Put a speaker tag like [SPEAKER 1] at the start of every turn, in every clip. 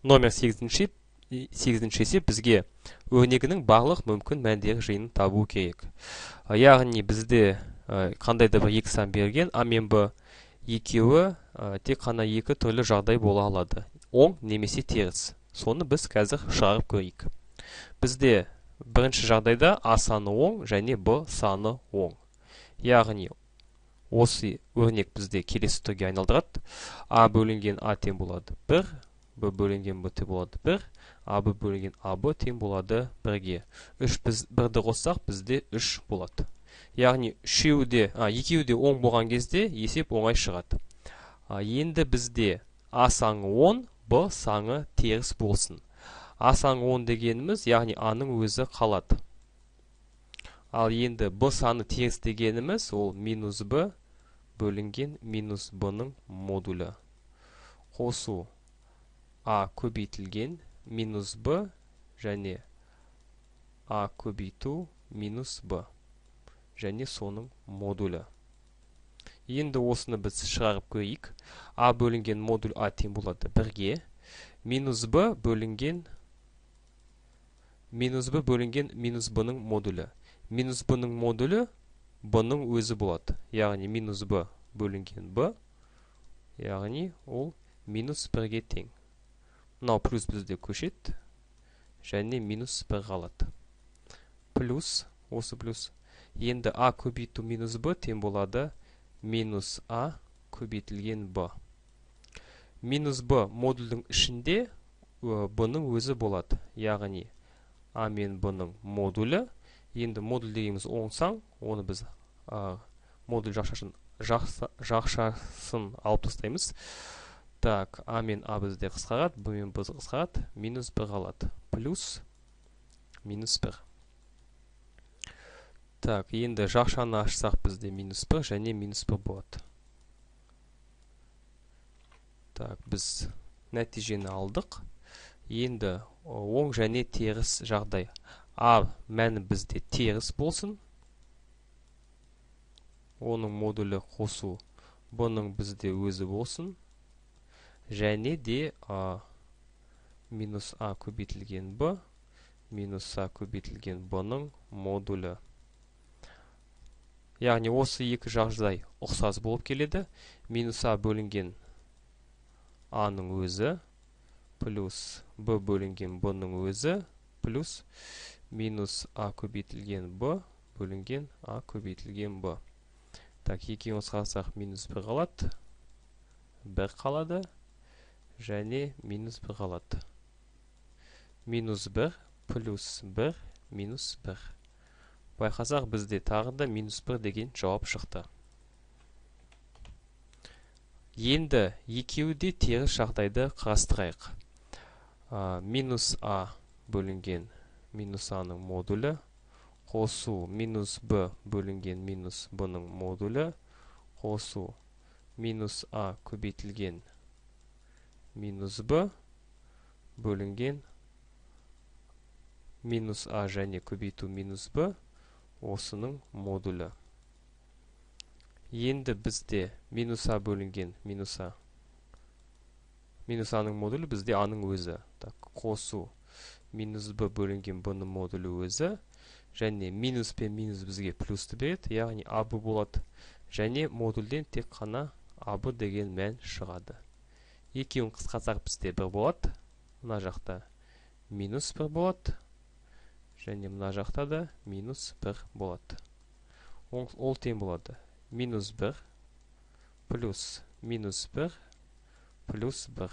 [SPEAKER 1] Номер 8-ші есеп бізге өрнегінің барлық мүмкін мәндері жиынын табу керек. Яғни бізде қандай да бір екі сан берген, а мен б екеуі тек қана екі түрлі жағдай бола алады. Оң немесе теріс. Соны біз қазір шығарып көрейік. Бізде бірінші жағдайда а саны оң және б саны оң. Яғни осы өрнек бізде келесі түрге айналдырады. А бөлінген а тең болады 1, б бөлінген б тең болады 1, а б бөлінген а б тең болады 1-ге. 3 біз 1-ді қоссақ бізде 3 болады. Яғни екеуі де оң болған кезде есеп оңай шығады. Енді бізде а саны 10, б саны теріс болсын. А саны 10 дегеніміз, яғни аның өзі қалады. Ал енді б саны теріс дегеніміз, ол минус б бөлінген минус б-ның модулі. Қосу а көбейтілген минус б және а көбейту минус б және соның модулі. Енді осыны біз шығарып көрейік. А бөлінген модуль а тең болады 1-ге. Минус б бөлінген минус б-ның модулі. Минус б-ның модулі б-ның өзі болады. Яғни минус б бөлінген б, яғни ол минус 1-ге тең. Мынау плюс бізде көшет және минус 1 қалады. Плюс, осы плюс. Енді а көбейту минус б тең болады минус а көбейтілген б. Минус б модульдің ішінде б-ның өзі болады. Яғни а мен б-ның модулі. Енді модуль дегеніміз оң сан, оны біз модуль жақшасын алып тастаймыз. Так, а мен а бізде қысқарады, б мен б қысқарады, минус 1 қалады. Плюс минус 1. Так, енді жақшаны ашсақ бізде минус 1 және минус 1 болады. Так, біз нәтижені алдық. Енді оң және теріс жағдай. А мәні бізде теріс болсын. Оның модулі қосу б-ның бізде өзі болсын. Және де минус а көбейтілген б, минус а көбейтілген б-ның модулі. Яғни осы екі жағдай ұқсас болып келеді. Минус а бөлінген а-ның өзі, плюс б бөлінген б-ның өзі, плюс минус а көбейтілген б бөлінген а көбейтілген б. Так, екеуін қоссақ минус 1 қалады, 1 қалады, және минус 1 қалады. Минус 1, плюс 1, минус 1. Байқасақ бізде тағы да минус 1 деген жауап шықты. Енді екеуі де теріс жағдайды қарастырайық. Минус а бөлінген минус а-ның модулі, қосу минус б бөлінген минус б-ның модулі, қосу минус а көбейтілген минус б бөлінген минус а және көбейту минус б, осының модулі. Енді бізде минус а бөлінген минус а. Минус а-ның модулі бізде а-ның өзі. Так, қосу минус б бөлінген б-ның модулі өзі. Және минус пен минус бізге плюсті береді. Яғни а б болады. Және модульден тек қана а б деген мән шығады. Екеуін қысқартсақ бізде 1 болады. Мына жақта минус 1 болады. Және мына жақта да минус 1 болады. Ол тең болады. Минус 1 плюс минус 1 плюс 1.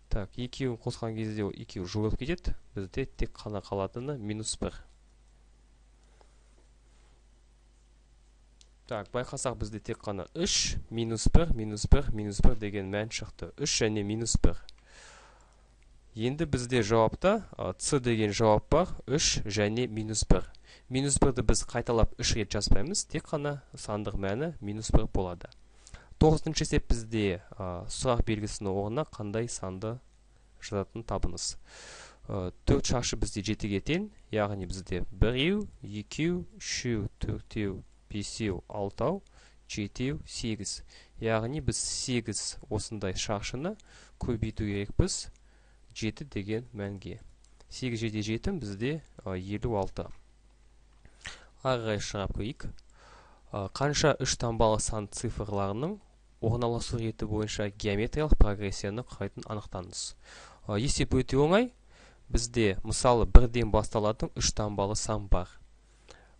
[SPEAKER 1] Так, екеуін қосқан кезде екеуі жойылып кетеді. Бізде тек қана қалатыны минус 1. Так, байқасақ бізде тек қана 3, минус 1, минус 1, минус 1 деген мән шықты. 3 және минус 1. Енді бізде жауапта С деген жауап бар, 3 және минус 1. Минус 1-ді біз қайталап 3 рет жазбаймыз, тек қана сандық мәні минус 1 болады. 9-шы есеп бізде сұрақ белгісінің орнына қандай санды жазатын табыңыз. 4 шаршы бізде 7-ге тең, яғни бізде 1, 2, 3, 4, 5, 6, 7, 8. Яғни біз 8 осындай шаршыны көбейту керекпіз 7 деген мәнге. 8 7 7 бізде 56. Ары шығап көйік. Қанша 3 таңбалы сан цифрларының орналасу реті бойынша геометриялық прогрессияны құрайтын анықтаңыз. Есеп өте оңай. Бізде мысалы 1-ден басталатын 3 таңбалы сан бар.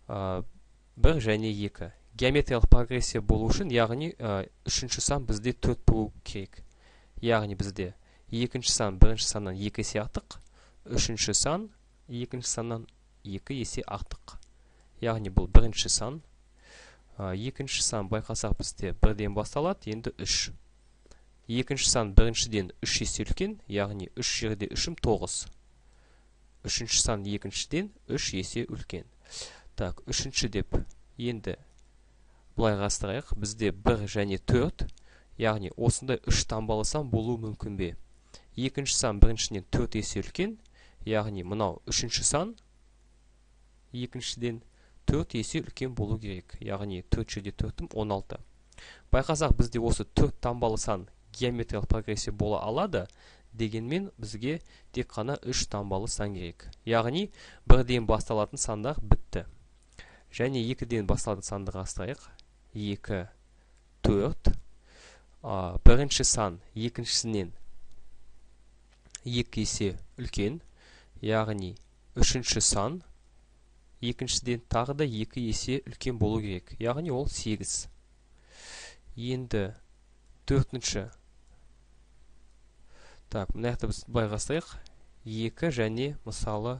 [SPEAKER 1] 1 және 2. Геометриялық прогрессия болу үшін, яғни 3-ші сан бізде 4 болу керек. Яғни бізде 2-ші сан 1-ші саннан 2 есе артық, 3-ші сан 2-ші саннан 2 есе артық. Яғни бұл 1-ші сан. 2-ші сан байқасақ бізде 1-ден басталады, енді 3. 2-ші сан 1-шіден 3 есе үлкен, яғни 3 жерде 3-ім 9. 3-ші сан 2-шіден 3 есе үлкен. Так, 3-ші деп енді бұлай ғастырайық. Бізде 1 және 4, яғни осындай 3 таңбалы сан болуы мүмкін бе? 2-ші сан 1-шіден 4 есе үлкен, яғни мынау 3-ші сан 2-шіден 4 есе үлкен болу керек. Яғни 4 жерде 4-ім 16. Байқасақ бізде осы 4 таңбалы сан геометриялық прогрессия бола алады, дегенмен бізге тек қана 3 таңбалы сан керек. Яғни 1-ден басталатын сандар бітті. Және 2-ден басталатын санды ғастырайық. 2, 4. 1-ші сан 2-шісінен 2 есе үлкен, яғни 3-ші сан 2-шіден тағы да 2 есе үлкен болу керек. Яғни ол 8. Енді 4-ші. Так, мұнақты біз байғастайық. 2 және мысалы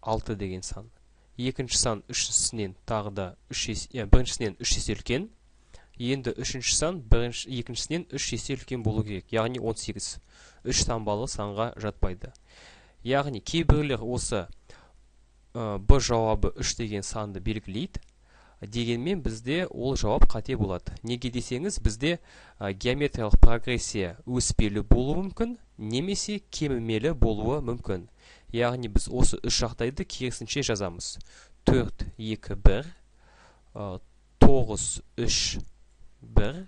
[SPEAKER 1] 6 деген сан. 2-ші сан 3-шісінен тағы да 1-шісінен 3 есе үлкен. Енді 3-ші сан 2-шісінен 3 есе үлкен болу керек. Яғни 18. 3 таңбалы санға жатпайды. Яғни кейбіреулер осы Б жауабы 3 деген санды белгілейді. Дегенмен бізде ол жауап қате болады. Неге десеңіз, бізде геометриялық прогрессия өспелі болуы мүмкін, немесе кемімелі болуы мүмкін. Яғни біз осы 3 жағдайды керісінше жазамыз. 4, 2, 1, 9, 3, 1,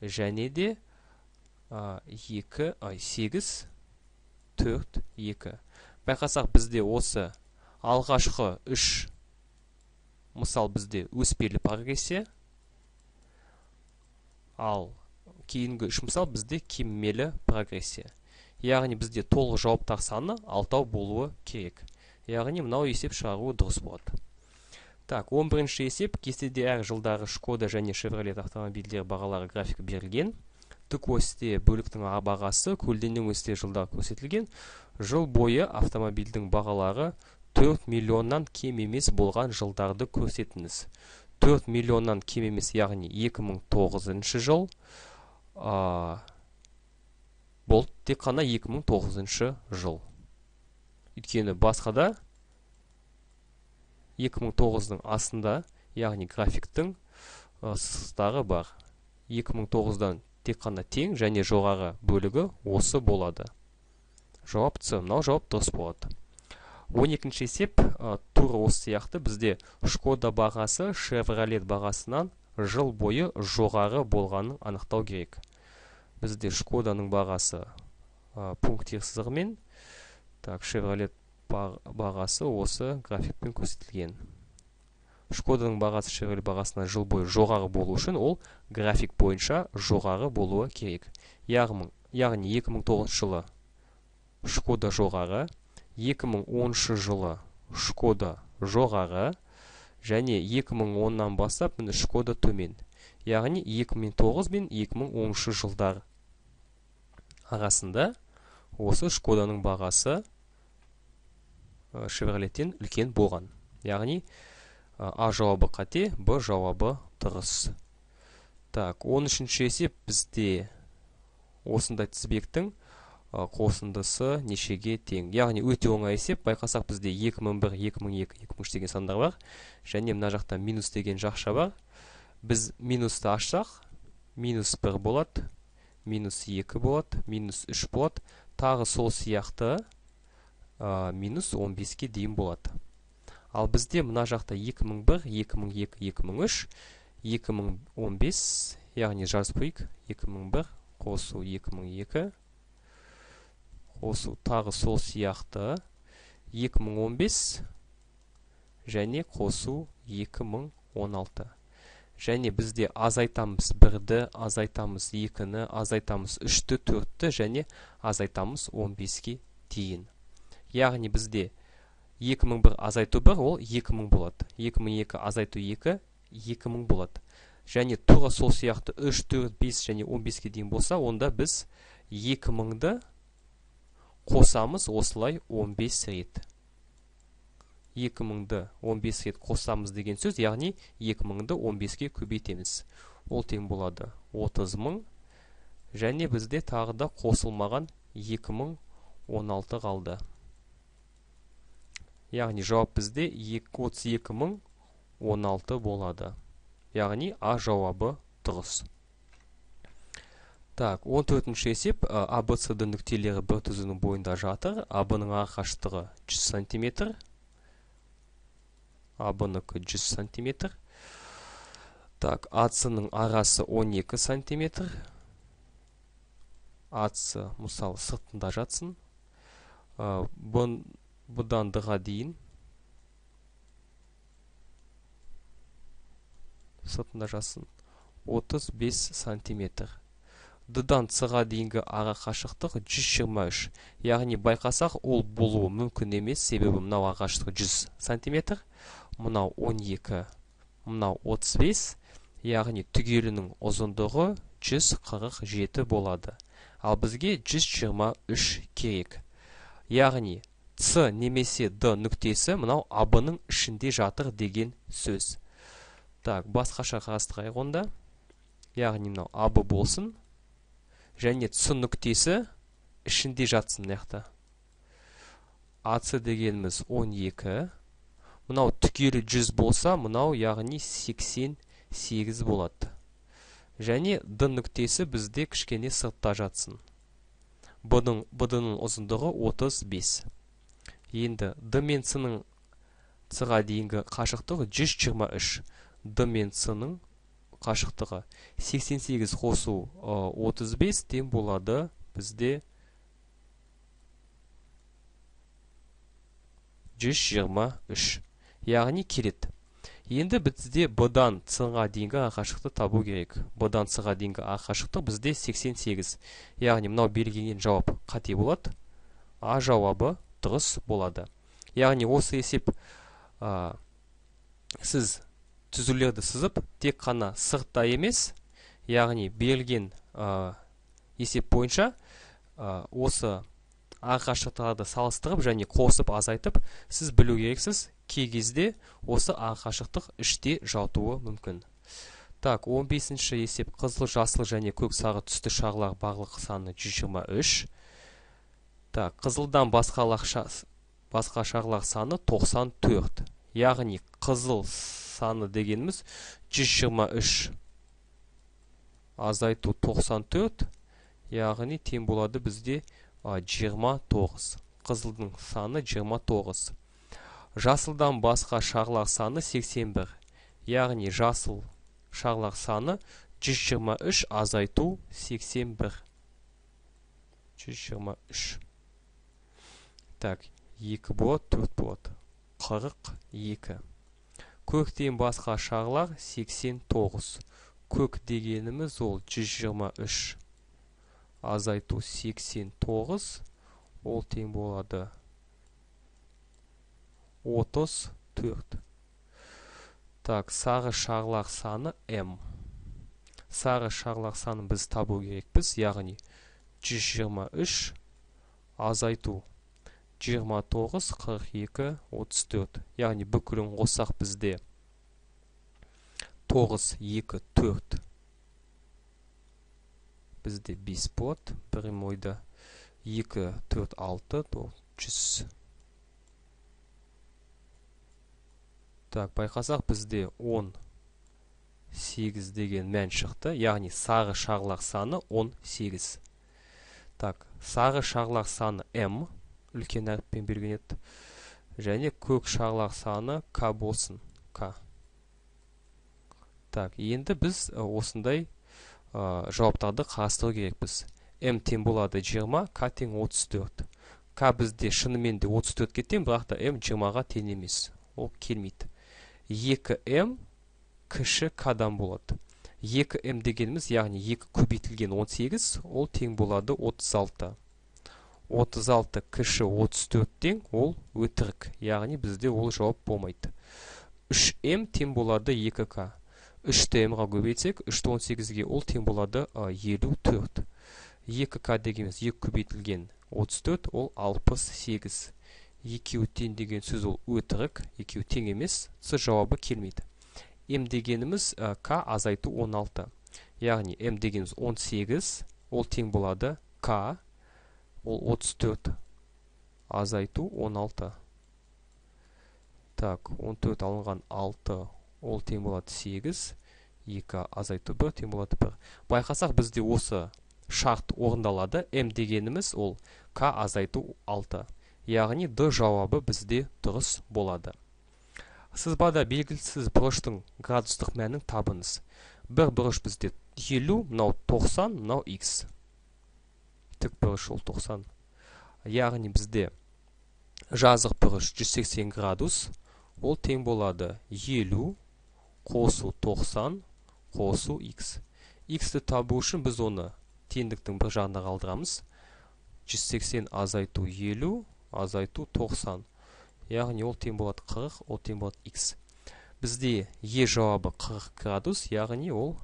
[SPEAKER 1] және де 8, 4, 2. Байқасақ бізде осы алғашқы 3 мысал бізде өспелі прогрессия, ал кейінгі 3 мысал бізде кемімелі прогрессия. Яғни бізде толық жауаптар саны 6 болуы керек. Яғни мынау есеп шығаруы дұрыс болады. Так, 11-ші есеп. Кестеде әр жылдағы Шкода және Chevrolet автомобильдер бағалары графикі берілген. Тік осьте бөліктің бағасы көлденең осьте жылдар көрсетілген. Жыл бойы автомобильдің бағалары 4 миллионнан кем емес болған жылдарды көрсетіңіз. 4 миллионнан кем емес, яғни 2009 жыл. Бұл тек қана 2009 жыл. Өйткені басқада 2009-ның астында, яғни графиктің сызықтары бар. 2009-дан тек қана тең және жоғары бөлігі осы болады. Жауап С. Мынау жауап дұрыс болады. 12-ші есеп. Тура осы сияқты бізде Шкода бағасы Chevrolet бағасынан жыл бойы жоғары болғанын анықтау керек. Бізде Шкоданың бағасы пунктир сызығымен, Chevrolet бағасы осы графикпен көрсетілген. Шкоданың бағасы Chevrolet бағасынан жыл бойы жоғары болу үшін ол график бойынша жоғары болуы керек. Яғни 2009 жылы Шкода жоғары, 2010 жылы Шкода жоғары, және 2010-нан бастап Шкода төмен. Яғни 2009 мен 2010 жылдар арасында осы Шкоданың бағасы Chevrolet'тен үлкен болған. Яғни А жауабы қате, Б жауабы дұрыс. Так, 13-ші есеп. Бізде осындай тізбектің қосындысы нешеге тең. Яғни өте оңай есеп. Байқасақ бізде 2001, 2002, 2003 деген сандар бар. Және мына жақта минус деген жақша бар. Біз минусты ашсақ, минус 1 болады, минус 2 болады, минус 3 болады. Тағы сол сияқты минус 15-ке дейін болады. Ал бізде мына жақта 2001, 2002, 2003, 2015, яғни жазып қойық. 2001 қосу 2002 осы тағы сол сияқты 2015 және қосу 2016. Және бізде азайтамыз 1-ді, азайтамыз 2-ні, азайтамыз 3-ті, 4-ті және азайтамыз 15-ке дейін. Яғни бізде 2001 азайту 1 ол 2000 болады. 2002 азайту 2 2000 болады. Және тура сол сияқты 3, 4, 5 және 15-ке дейін болса, онда біз 2000-ді қосамыз осылай 15 рет. 2000-ді 15 рет қосамыз деген сөз, яғни 2000-ді 15-ке көбейтеміз. Ол тең болады 30 000 және бізде тағы да қосылмаған 2016 қалды. Яғни жауап бізде 32 016 болады. Яғни А жауабы дұрыс. Так, 14-ші есеп. АБЦД нүктелері бір түзінің бойында жатыр. АБ-ның арақашықтығы 100 см. АБ-нікі 100 см. Так, АЦ-ның арасы 12 см. АЦ, мысалы, сыртында жатсын. Бұдан дыға дейін сыртында жатсын 35 см. Д-дан С-ға дейінгі ара қашықтық 123. Яғни байқасақ, ол болуы мүмкін емес, себебі мынау ара қашықтығы 100 см, мынау 12, мынау 35, яғни түгелінің ұзындығы 147 болады. Ал бізге 123 керек. Яғни С немесе Д нүктесі мынау АБ-ның ішінде жатыр деген сөз. Так, басқаша қарастырайық онда. Яғни мынау АБ болсын. Және С нүктесі ішінде жатсын яқта. АЦ дегеніміз 12. Мынау түгелі 100 болса, мынау яғни 88 болады. Және Д нүктесі бізде кішкене сыртта жатсын. Б-ның ұзындығы 35. Енді Д мен С-ның С-ға дейінгі қашықтығы 123. Д мен С-ның қашықтығы 88 қосу 35 тең болады бізде 123. Яғни келеді. Енді бізде Б-дан С-ға дейінгі қашықтықты табу керек. Б-дан С-ға дейінгі қашықтық бізде 88. Яғни мынау берілген жауап қате болады. А жауабы дұрыс болады. Яғни осы есеп сіз түзулерді сызып, тек қана сыртта емес, яғни берілген есеп бойынша осы арақашықтықтарды салыстырып және қосып азайтып, сіз білу керексіз, кей кезде осы арақашықтық 3-те жатуы мүмкін. Так, 15-ші есеп. Қызыл, жасыл және көк сары түсті шағылар барлық саны 123. Так, қызылдан басқа шағылар саны 94. Яғни қызыл саны дегеніміз 123 азайту 94, яғни тең болады бізде 29. Қызылдың саны 29. Жасылдан басқа шағылар саны 81. Яғни жасыл шағылар саны 123 азайту 81. 123. Так, 2 болады, 4 болады. 42. Көктен басқа шағылар 89. Көк дегеніміз ол 123 азайту 89. Ол тең болады 34. Так, сары шағылар саны М. Сары шағылар саны біз табу керекпіз, яғни 123 азайту 29, 42, 34. Яғни бүкілін қоссақ бізде 9, 2, 4. Бізде 5 болады. Бірім ойда 2, 4, 6, 100. Так, байқасақ бізде 18 деген мән шықты. Яғни сары шағылар саны 18. Так, сары шағылар саны М. Үлкен әріппен берген еді. Және көк шағылар саны К болсын. К. Так, енді біз осындай жауаптарды қарастыру керекпіз. М тең болады 20, К тең 34. К бізде шынымен де 34 кетен, бірақ та М 20-ға тең емес. Ол келмейді. 2М кіші К-дан болады. 2М дегеніміз, яғни 2 көбейтілген 18, ол тең болады 36. 36 кіші 34-тен, ол өтірік. Яғни бізде ол жауап болмайды. 3М тең болады 2К. 3-ті М-ға көбейтсек, 3-ті 18-ге ол тең болады 54. 2К дегеніміз 2 көбейтілген 34, ол 68. Екеуі тең деген сөз ол өтірік, екеуі тең емес, С жауабы келмейді. М дегеніміз К азайту 16. Яғни М дегеніміз 18, ол тең болады К, ол 34 азайту 16. Так, 14 алынған 6, ол тең болады 8, 2 азайту 1 тең болады 1. Байқасақ бізде осы шарт орындалады. М дегеніміз ол К азайту 6. Яғни Д жауабы бізде дұрыс болады. Сызбада белгісіз бұрыштың градустық мәнін табыңыз. Бір бұрыш бізде 50, мынау 90, мынау X. Тік бұрыш ол 90. Яғни бізде жазық бұрыш 180 градус, ол тең болады 50 қосу 90 қосу X. X-ті табу үшін біз оны теңдіктің бір жағына қалдырамыз. 180 азайту 50 азайту 90. Яғни ол тең болады 40, ол тең болады X. Бізде Е жауабы 40 градус, яғни ол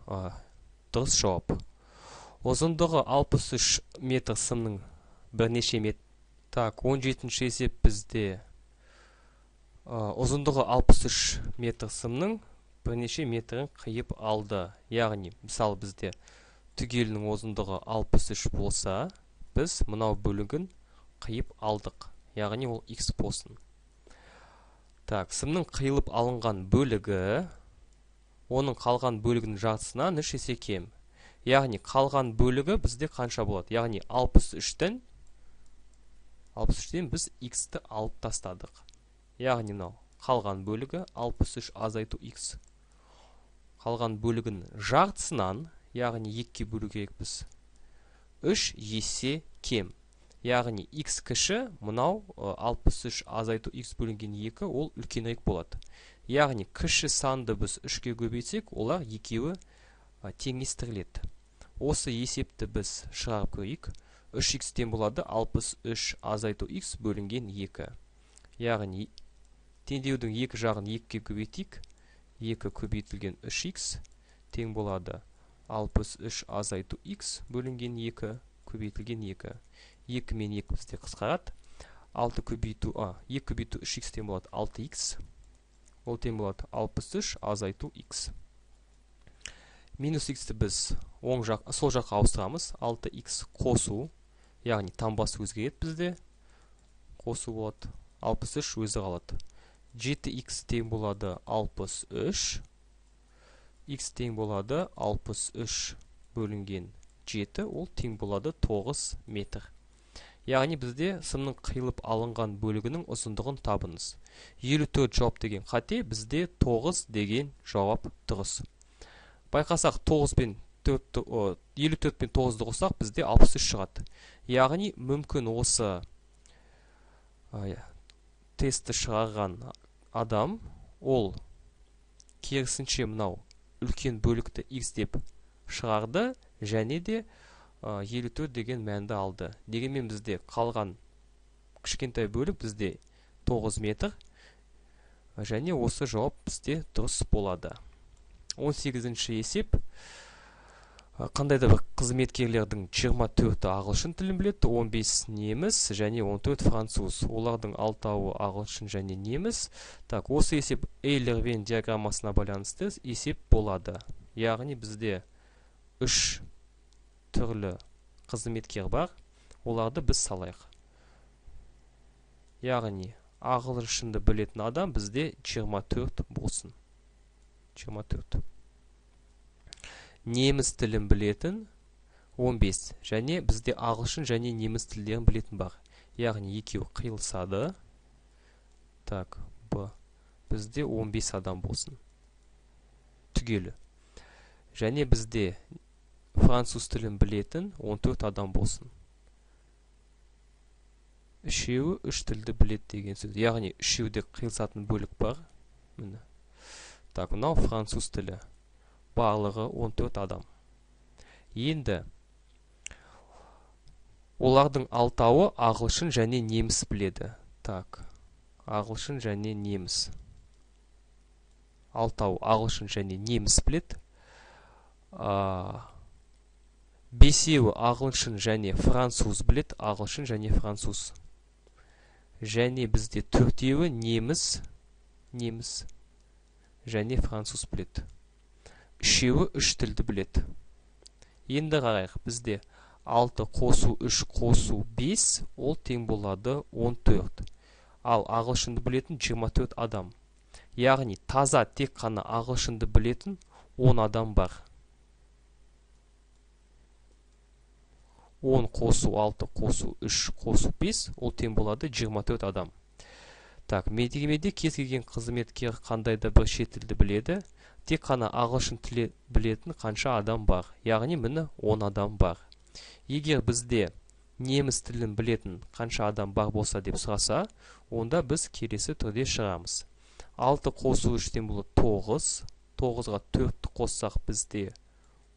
[SPEAKER 1] дұрыс жауап. Ұзындығы 63 метр сымның бірнеше метр. Так, 17-ші есеп бізде ұзындығы 63 метр сымның бірнеше метрін қиып алды. Яғни, мысалы бізде түгелінің ұзындығы 63 болса, біз мынау бөлігін қиып алдық. Яғни ол X болсын. Так, сымның қиылып алынған бөлігі, оның қалған бөлігінің жартысынан 3 есе кем. Яғни қалған бөлігі бізде қанша болады? Яғни 63-тен біз X-ті алып тастадық. Яғни мынау қалған бөлігі 63 азайту X. Қалған бөлігінің жартысынан, яғни 2-ке бөлу керек біз, 3 есе кем. Яғни X кіші, мұнау 63 азайту X бөлінген 2, ол үлкенірек болады. Яғни кіші санды біз 3-ке көбейтсек, олар екеуі теңестіріледі. Осы есепті біз шығарып көрейік. 3X тең болады 63 азайту X бөлінген 2. Яғни теңдеудің екі жағын 2-ке көбейтейік. 2 көбейтілген 3X тең болады 63 азайту X бөлінген 2 көбейтілген 2. 2 мен 2 бізде қысқарады. 2 көбейту 3X тең болады 6X. Ол тең болады 63 азайту X. Минус X-ті біз сол жаққа ауыстырамыз. 6X қосу, яғни таңбасы өзгереді бізде. Қосу болады. 63 өзі қалады. 7X тең болады 63. X тең болады 63 бөлінген 7, ол тең болады 9 метр. Яғни бізде сымның қиылып алынған бөлігінің ұзындығын табыңыз. 54 жауап деген қате, бізде 9 деген жауап дұрыс. Байқасақ 54 пен 9-ды қоссақ бізде 63 шығады. Яғни мүмкін осы тестті шығарған адам, ол керісінше мынау үлкен бөлікті X деп шығарды, және де 54 деген мәнді алды. Дегенмен бізде қалған кішкентай бөлік бізде 9 метр, және осы жауап бізде дұрыс болады. 18-ші есеп. Қандай да бір қызметкерлердің 24-і ағылшын тілін біледі, 15 неміс және 14 француз. Олардың 6-ы ағылшын және неміс. Так, осы есеп Эйлер-Вен диаграммасына байланысты есеп болады. Яғни бізде 3 түрлі қызметкер бар, оларды біз салайық. Яғни ағылшынды білетін адам бізде 24 болсын. 24. Неміс тілін білетін 15, және бізде ағылшын және неміс тілдерін білетін бар. Яғни екеуі қиылысады. Так, бізде 15 адам болсын. Түгелі. Және бізде француз тілін білетін 14 адам болсын. үшеуі үш тілді біледі деген сөз. Яғни үшеуде қиылысатын бөлік бар. Міне. Так, мынау француз тілі. Барлығы 14 адам. Енді олардың алтауы ағылшын және неміс біледі. Так, ағылшын және неміс. Алтауы ағылшын және неміс біледі. Бесеуі ағылшын және француз біледі. Ағылшын және француз. Және бізде төртеуі неміс және француз біледі. Үшеуі үш тілді біледі. Енді қарайық, бізде 6 қосу 3 қосу 5, ол тең болады 14. Ал ағылшынды білетін 24 адам. Яғни таза тек қана ағылшынды білетін 10 адам бар. 10 қосу 6 қосу 3 қосу 5, ол тең болады 24 адам. Так, мекемеде кез келген қызметкер қандай да бір шет тілді біледі. Тек қана ағылшын тілі білетін қанша адам бар. Яғни міне 10 адам бар. Егер бізде неміс тілін білетін қанша адам бар болса деп сұраса, онда біз келесі түрде шығамыз. 6 қосу 3-тен болады 9. 9-ға 4 қоссақ бізде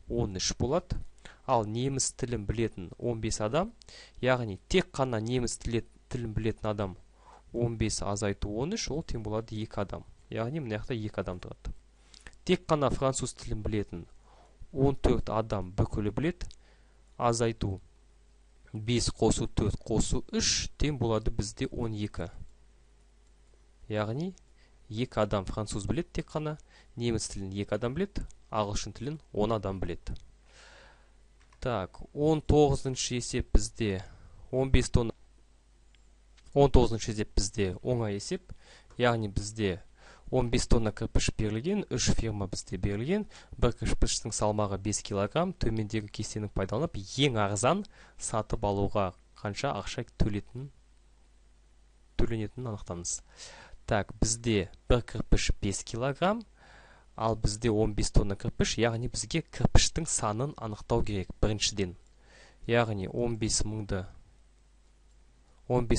[SPEAKER 1] 13 болады. Ал неміс тілін білетін 15 адам, яғни тек қана неміс тілін білетін адам 15 азайту 13, ол тең болады 2 адам. Яғни мына жақта 2 адам тұрады. Тек қана француз тілін білетін 14 адам бүкілі біледі. Азайту 5 қосу 4 қосу 3 тең болады бізде 12. Яғни 2 адам француз біледі тек қана, неміс тілін 2 адам біледі, ағылшын тілін 10 адам біледі. Так, 19-шы есеп бізде 15 тонна. 19-шы есеп бізде оңай есеп. Яғни бізде 15 тонна кірпіш берілген, 3 фирма бізде берілген. Бір кірпіштің салмағы 5 килограмм. Төмендегі кестені пайдаланып, ең арзан сатып алуға қанша ақша төленетінін анықтаңыз. Так, бізде бір кірпіш 5 килограмм. Ал бізде 15 тонна кірпіш, яғни бізге кірпіштің санын анықтау керек біріншіден. Яғни 15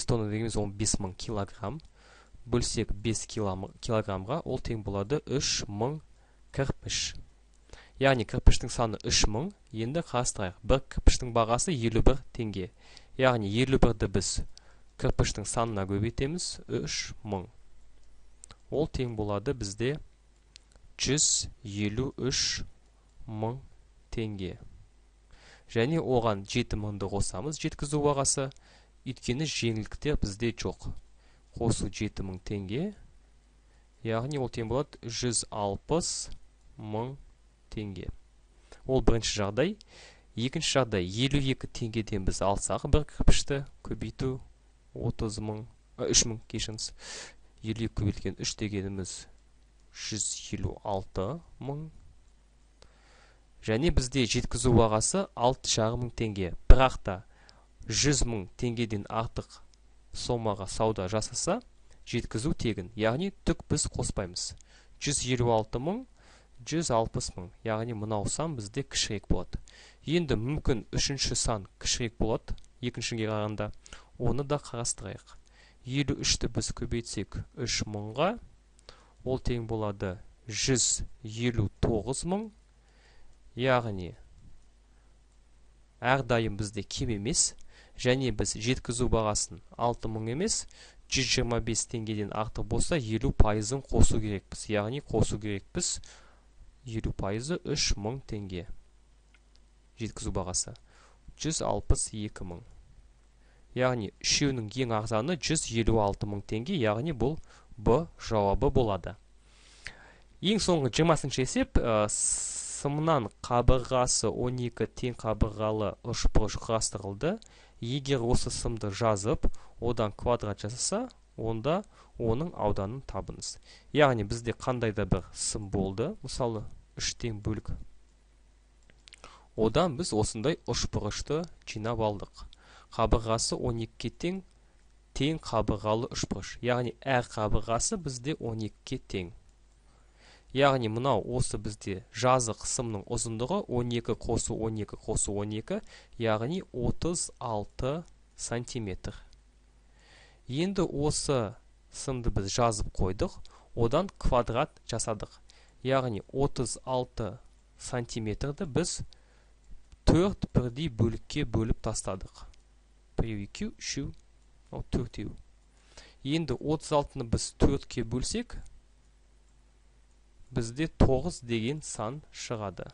[SPEAKER 1] тонна дегеніміз 15 мың килограмм. Бөлсек 5 килограммға, ол тең болады 3 мың кірпіш. Яғни кірпіштің саны 3 мың. Енді қарастырайық. Бір кірпіштің бағасы 51 теңге. Яғни 51-ді біз кірпіштің санына көбейтеміз 3 мың. Ол тең болады бізде 153 мың теңге. Және оған 7 мыңды қосамыз жеткізу бағасы. Өйткені жеңілдіктер бізде жоқ. Қосу 7 мың теңге. Яғни ол тең болады 160 мың теңге. Ол бірінші жағдай. Екінші жағдай 52 теңгеден біз алсақ бір кірпішті көбейту 3 мың кешіңіз. 52 көбейткен 3 дегеніміз 156 мың. Және бізде жеткізу бағасы 6,5 мың теңге. Бірақ та 100 мың теңгеден артық сомаға сауда жасаса, жеткізу тегін. Яғни түк біз қоспаймыз. 156 мың, 160 мың. Яғни мынау сан бізде кішірек болады. Енді мүмкін үшінші сан кішірек болады, екіншіге қарағанда. Оны да қарастырайық. 53-ті біз көбейтсек 3 мыңға, ол тең болады 159 мың. Яғни әрдайым бізде кем емес. Және біз жеткізу бағасын 6 мың емес, 125 теңгеден артық болса 50%-ын қосу керекпіз. Яғни қосу керекпіз 50%-ы 3 мың теңге. Жеткізу бағасы 162 мың. Яғни үшеуінің ең арзаны 156 мың теңге. Яғни бұл Б жауабы болады. Ең соңғы 20-шы есеп. Сымнан қабырғасы 12 тең қабырғалы үшбұрыш құрастырылды. Егер осы сымды жазып, одан квадрат жасаса, онда оның ауданын табыңыз. Яғни бізде қандай да бір сым болды. Мысалы 3 тең бөлік. Одан біз осындай үшбұрышты жинап алдық. Қабырғасы 12 тең қабырғалы үшбұрыш. Яғни әр қабырғасы бізде 12 тең. Яғни мынау осы бізде жазық сымның ұзындығы 12 қосу 12 қосу 12, яғни 36 сантиметр. Енді осы сымды біз жазып қойдық, одан квадрат жасадық. Яғни 36 сантиметрді біз 4 бірдей бөлікке бөліп тастадық. 1, 2, 3, 4. Енді 36-ны біз 4-ке бөлсек, бізде 9 деген сан шығады.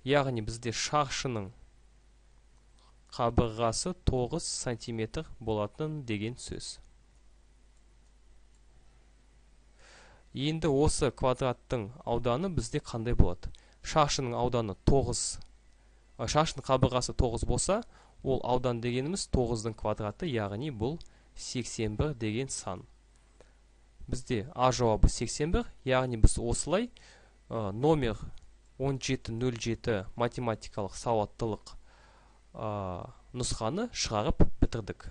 [SPEAKER 1] Яғни бізде шаршының қабырғасы 9 сантиметр болатын деген сөз. Енді осы квадраттың ауданы бізде қандай болады? Шаршының ауданы 9, шаршының қабырғасы 9 болса, ол аудан дегеніміз 9-дың квадраты, яғни бұл 81 деген сан. Бізде А жауабы 81, яғни біз осылай номер 1707 математикалық сауаттылық нұсқаны шығарып бітірдік.